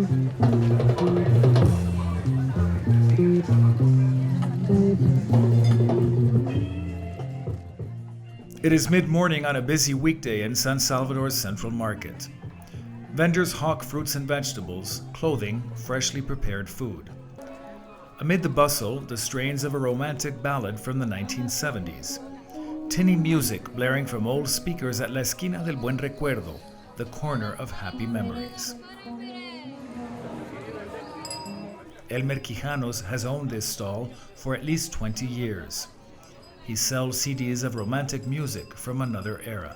It is mid-morning on a busy weekday in San Salvador's Central Market. Vendors hawk fruits and vegetables, clothing, freshly prepared food. Amid the bustle, the strains of a romantic ballad from the 1970s. Tinny music blaring from old speakers at La Esquina del Buen Recuerdo, the corner of happy memories. Elmer Quijanos has owned this stall for at least 20 years. He sells CDs of romantic music from another era.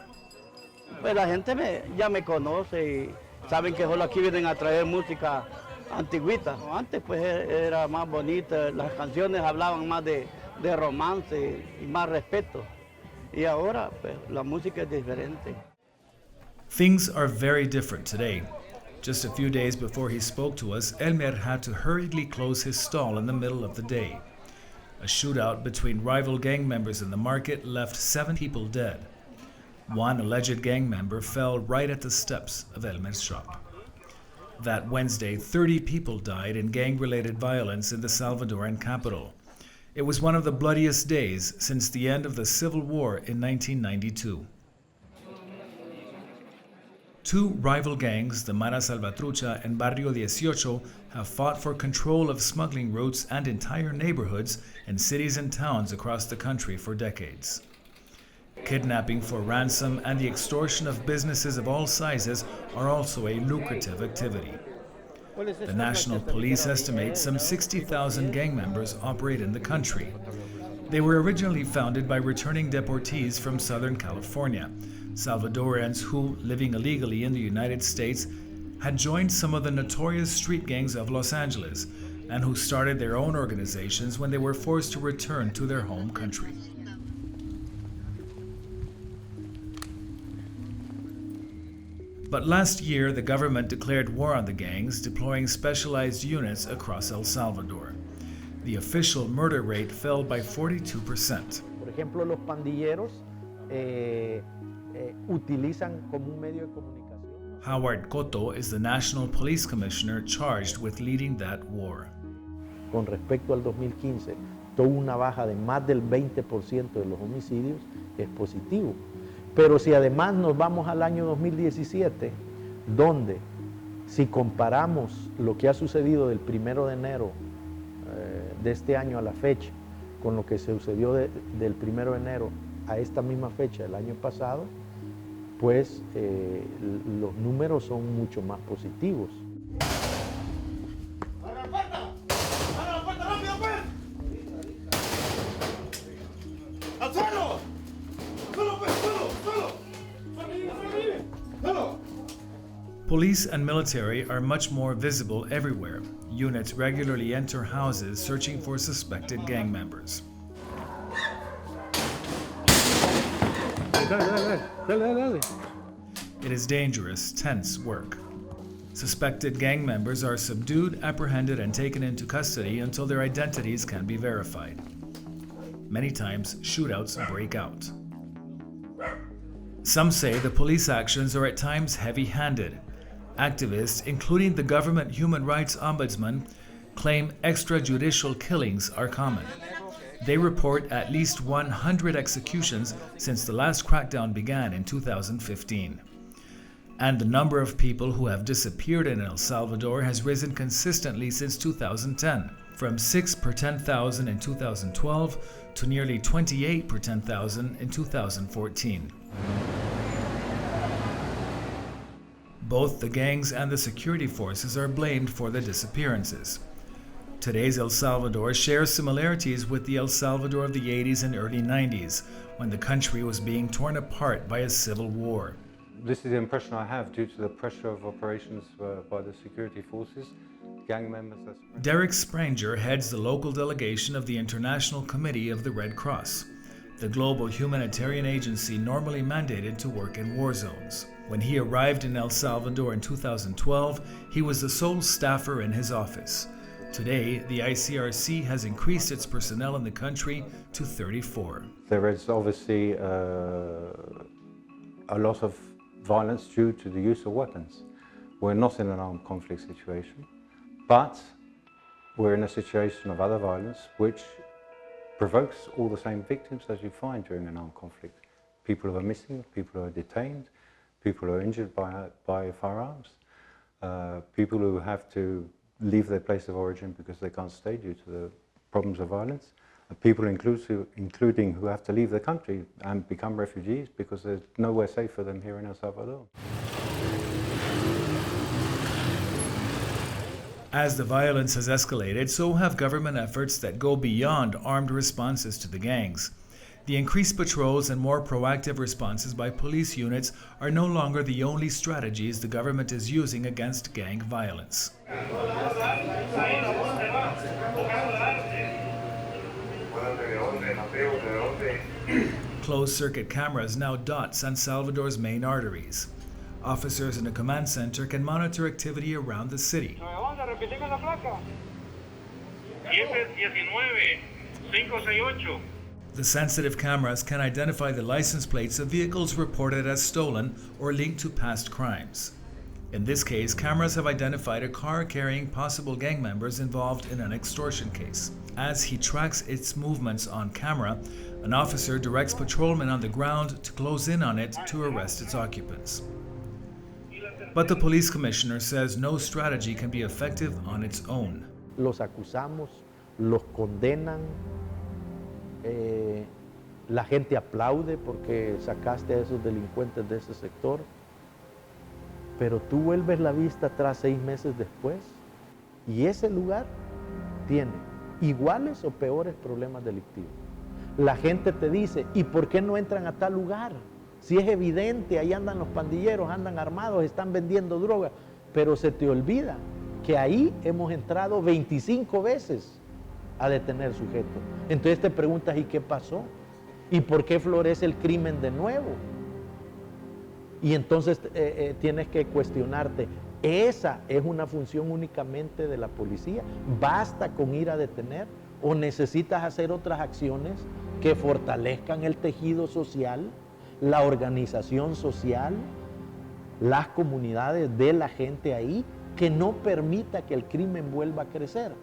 Pues la gente ya me conoce y saben que solo aquí vienen a traer música antigüita. Antes pues era más bonita, las canciones hablaban más de romance y más respeto. Y ahora pues la música es diferente. Things are very different today. Just a few days before he spoke to us, Elmer had to hurriedly close his stall in the middle of the day. A shootout between rival gang members in the market left 7 people dead. One alleged gang member fell right at the steps of Elmer's shop. That Wednesday, 30 people died in gang-related violence in the Salvadoran capital. It was one of the bloodiest days since the end of the Civil War in 1992. 2 rival gangs, the Mara Salvatrucha and Barrio 18, have fought for control of smuggling routes and entire neighborhoods in cities and towns across the country for decades. Kidnapping for ransom and the extortion of businesses of all sizes are also a lucrative activity. The National Police estimates some 60,000 gang members operate in the country. They were originally founded by returning deportees from Southern California, Salvadorans who, living illegally in the United States, had joined some of the notorious street gangs of Los Angeles and who started their own organizations when they were forced to return to their home country. But last year, the government declared war on the gangs, deploying specialized units across El Salvador. The official murder rate fell by 42%. Por ejemplo, los pandilleros utilizan como un medio de comunicación. Howard Cotto is the National Police Commissioner charged with leading that war. Con respecto al 2015, tuvo una baja de más del 20% de los homicidios, es positivo. Pero si además nos vamos al año 2017, donde si comparamos lo que ha sucedido del 1 de enero de este año a la fecha, con lo que sucedió del 1 de enero a esta misma fecha del año pasado, pues los números son mucho más positivos. Police and military are much more visible everywhere. Units regularly enter houses searching for suspected gang members. It is dangerous, tense work. Suspected gang members are subdued, apprehended, and taken into custody until their identities can be verified. Many times, shootouts break out. Some say the police actions are at times heavy-handed. Activists, including the government human rights ombudsman, claim extrajudicial killings are common. They report at least 100 executions since the last crackdown began in 2015. And the number of people who have disappeared in El Salvador has risen consistently since 2010, from 6 per 10,000 in 2012 to nearly 28 per 10,000 in 2014. Both the gangs and the security forces are blamed for the disappearances. Today's El Salvador shares similarities with the El Salvador of the 80s and early 90s, when the country was being torn apart by a civil war. This is the impression I have due to the pressure of operations by the security forces, gang members. Derek Spranger heads the local delegation of the International Committee of the Red Cross, the global humanitarian agency normally mandated to work in war zones. When he arrived in El Salvador in 2012, he was the sole staffer in his office. Today, the ICRC has increased its personnel in the country to 34. There is obviously a lot of violence due to the use of weapons. we're not in an armed conflict situation, but we're in a situation of other violence which provokes all the same victims as you find during an armed conflict. People who are missing, people who are detained, people who are injured by firearms, people who have to leave their place of origin because they can't stay due to the problems of violence, people including who have to leave the country and become refugees because there's nowhere safe for them here in El Salvador. As the violence has escalated, so have government efforts that go beyond armed responses to the gangs. The increased patrols and more proactive responses by police units are no longer the only strategies the government is using against gang violence. Closed-circuit cameras now dot San Salvador's main arteries. Officers in a command center can monitor activity around the city. The sensitive cameras can identify the license plates of vehicles reported as stolen or linked to past crimes. In this case, cameras have identified a car carrying possible gang members involved in an extortion case. As he tracks its movements on camera, an officer directs patrolmen on the ground to close in on it to arrest its occupants. But the police commissioner says no strategy can be effective on its own. Los acusamos, los condenan, la gente aplaude porque sacaste a esos delincuentes de ese sector, pero tú vuelves la vista atrás 6 meses después y ese lugar tiene iguales o peores problemas delictivos. La gente te dice, ¿y por qué no entran a tal lugar? Si es evidente, ahí andan los pandilleros, andan armados, están vendiendo droga, pero se te olvida que ahí hemos entrado 25 veces a detener sujetos. Entonces te preguntas, ¿y qué pasó? ¿Y por qué florece el crimen de nuevo? Y entonces tienes que cuestionarte, ¿esa es una función únicamente de la policía? ¿Basta con ir a detener? ¿O necesitas hacer otras acciones que fortalezcan el tejido social, la organización social, las comunidades de la gente ahí, que no permita que el crimen vuelva a crecer?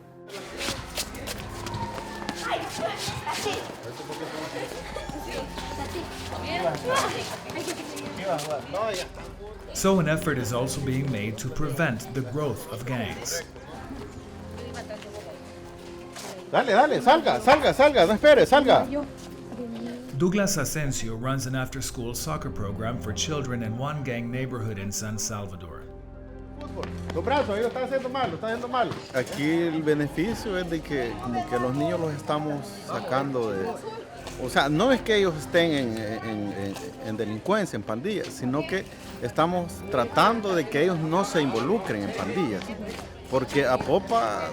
So an effort is also being made to prevent the growth of gangs. Dale, salga, no espere, salga. Douglas Asensio runs an after-school soccer program for children in one gang neighborhood in San Salvador. Los brazos, ahí lo está haciendo mal. Aquí el beneficio es de que como que los niños los estamos sacando de... O sea, no es que ellos estén en delincuencia, en pandillas, sino que estamos tratando de que ellos no se involucren en pandillas. Porque Apopa,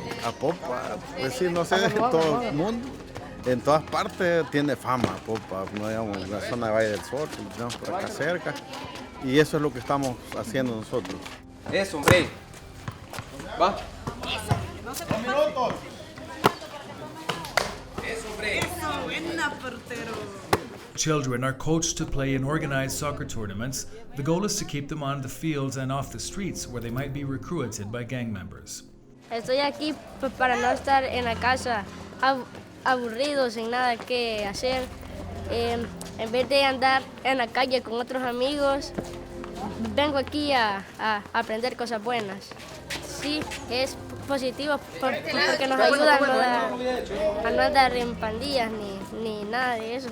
pues sí, no sé, todo el mundo, en todas partes tiene fama Apopa, no digamos, en la zona de Valle del Sol, que lo tenemos por acá cerca, y eso es lo que estamos haciendo nosotros. Eso, hombre. Va. ¡2 minutos! Eso, hombre. Eso, buena, portero. Children are coached to play in organized soccer tournaments. The goal is to keep them on the fields and off the streets where they might be recruited by gang members. Estoy aquí para no estar en la casa aburrido, sin nada que hacer. En vez de andar en la calle con otros amigos, vengo aquí a aprender cosas buenas. Sí, es positivo porque nos ayuda a no andar en pandillas ni nada de eso.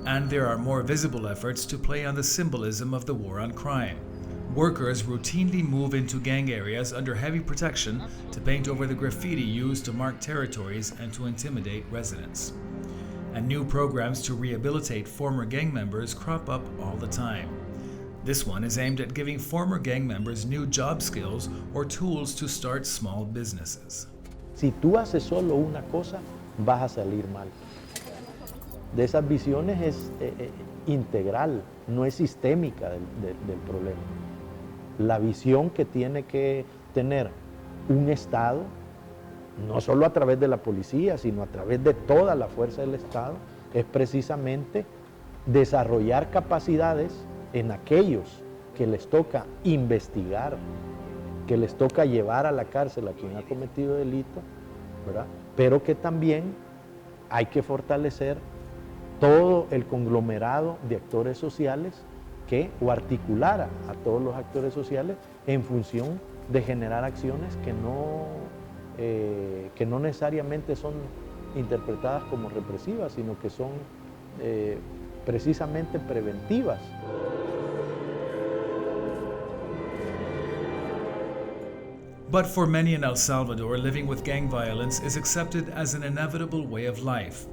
And there are more visible efforts to play on the symbolism of the war on crime. Workers routinely move into gang areas under heavy protection to paint over the graffiti used to mark territories and to intimidate residents. And new programs to rehabilitate former gang members crop up all the time. This one is aimed at giving former gang members new job skills or tools to start small businesses. Si tú haces solo una cosa, vas a salir mal. De esas visiones es integral, no es sistémica del problema. La visión que tiene que tener un Estado, no solo a través de la policía, sino a través de toda la fuerza del Estado, es precisamente desarrollar capacidades en aquellos que les toca investigar, que les toca llevar a la cárcel a quien ha cometido delito, ¿verdad? Pero que también hay que fortalecer todo el conglomerado de actores sociales o articular a todos los actores sociales en función de generar acciones que no necesariamente son interpretadas como represivas, sino que son precisamente preventivas. But for many in El Salvador, living with gang violence is accepted as an inevitable way of life.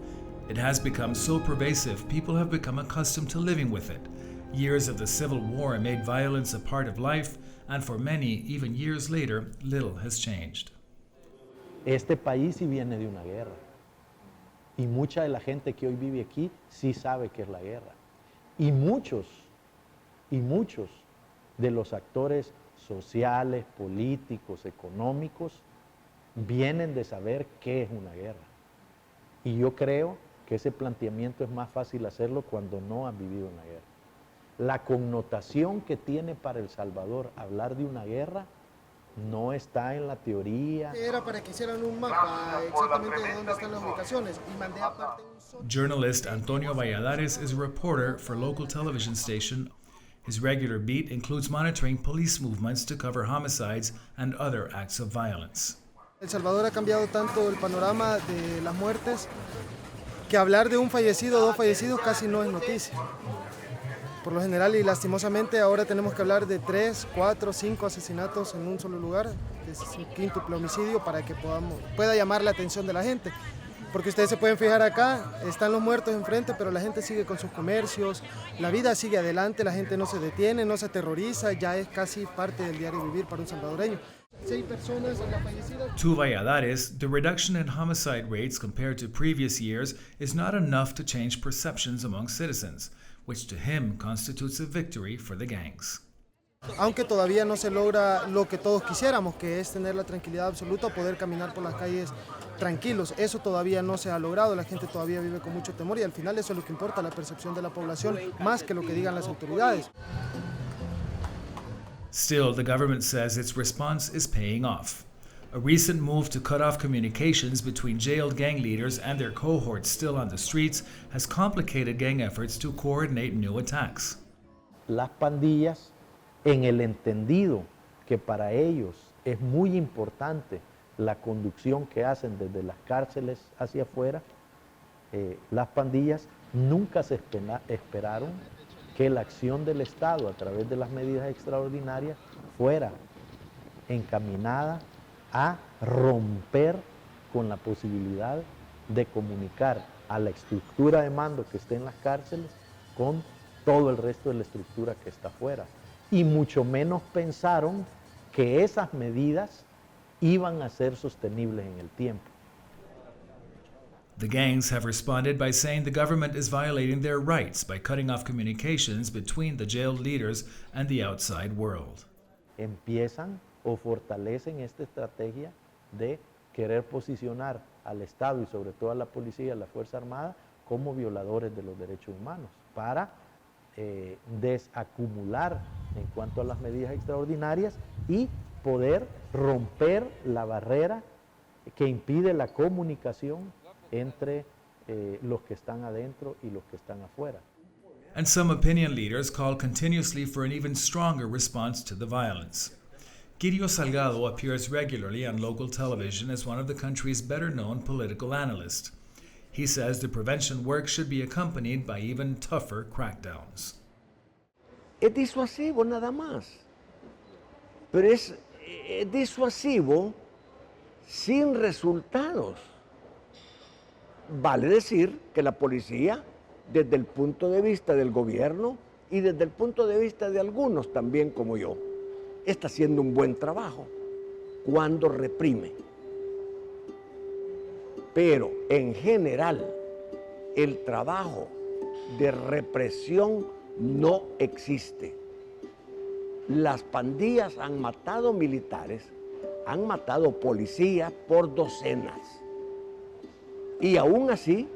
It has become so pervasive, people have become accustomed to living with it. Years of the Civil War made violence a part of life, and for many, even years later, little has changed. Este país sí viene de una guerra. Y mucha de la gente que hoy vive aquí sí sabe qué es la guerra. Y muchos de los actores sociales, políticos, económicos, vienen de saber qué es una guerra. Y yo creo que ese planteamiento es más fácil hacerlo cuando no han vivido una guerra. La connotación que tiene para El Salvador hablar de una guerra no está en la teoría. Era para que hicieran un mapa exactamente de dónde están las ubicaciones y mandé aparte un... Journalist Antonio Valladares is a reporter for local television station. His regular beat includes monitoring police movements to cover homicides and other acts of violence. El Salvador ha cambiado tanto el panorama de las muertes que hablar de un fallecido o dos fallecidos casi no es noticia. Por lo general y lastimosamente ahora tenemos que hablar de 3, 4, 5 asesinatos en un solo lugar, que es un quíntuple homicidio para que pueda llamar la atención de la gente. Porque ustedes se pueden fijar acá, están los muertos enfrente, pero la gente sigue con sus comercios, la vida sigue adelante, la gente no se detiene, no se aterroriza, ya es casi parte del diario vivir para un salvadoreño. 6 personas fallecidas. To Valladares, the reduction in homicide rates compared to previous years is not enough to change perceptions among citizens, which to him constitutes a victory for the gangs. Aunque todavía no se logra lo que todos quisiéramos, que es tener la tranquilidad absoluta, poder caminar por las calles tranquilos. Eso todavía no se ha logrado, la gente todavía vive con mucho temor y al final eso es lo que importa, la percepción de la población, más que lo que digan las autoridades. Still, the government says its response is paying off. A recent move to cut off communications between jailed gang leaders and their cohorts still on the streets has complicated gang efforts to coordinate new attacks. Las pandillas, en el entendido que para ellos es muy importante la conducción que hacen desde las cárceles hacia afuera, las pandillas nunca se esperaron que la acción del Estado a través de las medidas extraordinarias fuera encaminada a romper con la posibilidad de comunicar a la estructura de mando que esté en las cárceles con todo el resto de la estructura que está afuera. Y mucho menos pensaron que esas medidas iban a ser sostenibles en el tiempo. The gangs have responded by saying the government is violating their rights by cutting off communications between the jailed leaders and the outside world. Empiezan o fortalecen esta estrategia de querer posicionar al Estado y sobre todo a la policía y a la Fuerza Armada como violadores de los derechos humanos para desacumular en cuanto a las medidas extraordinarias y poder romper la barrera que impide la comunicación entre los que están adentro y los que están afuera. And some opinion leaders call continuously for an even stronger response to the violence. Kirio Salgado appears regularly on local television as one of the country's better-known political analysts. He says the prevention work should be accompanied by even tougher crackdowns. Es disuasivo nada más, pero es disuasivo sin resultados. Vale decir que la policía, desde el punto de vista del gobierno y desde el punto de vista de algunos también como yo, está haciendo un buen trabajo cuando reprime. Pero en general, el trabajo de represión no existe. Las pandillas han matado militares, han matado policías por docenas. Y aún así,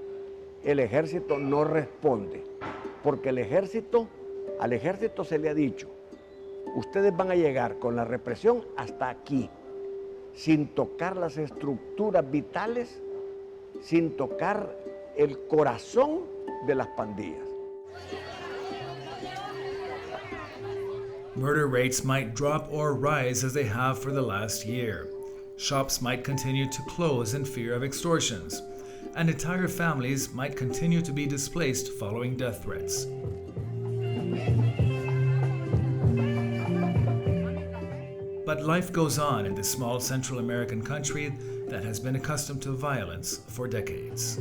el ejército no responde, porque al ejército se le ha dicho, ustedes van a llegar con la represión hasta aquí, sin tocar las estructuras vitales, sin tocar el corazón de las pandillas. Murder rates might drop or rise as they have for the last year. Shops might continue to close in fear of extortions, and entire families might continue to be displaced following death threats. But life goes on in this small Central American country that has been accustomed to violence for decades.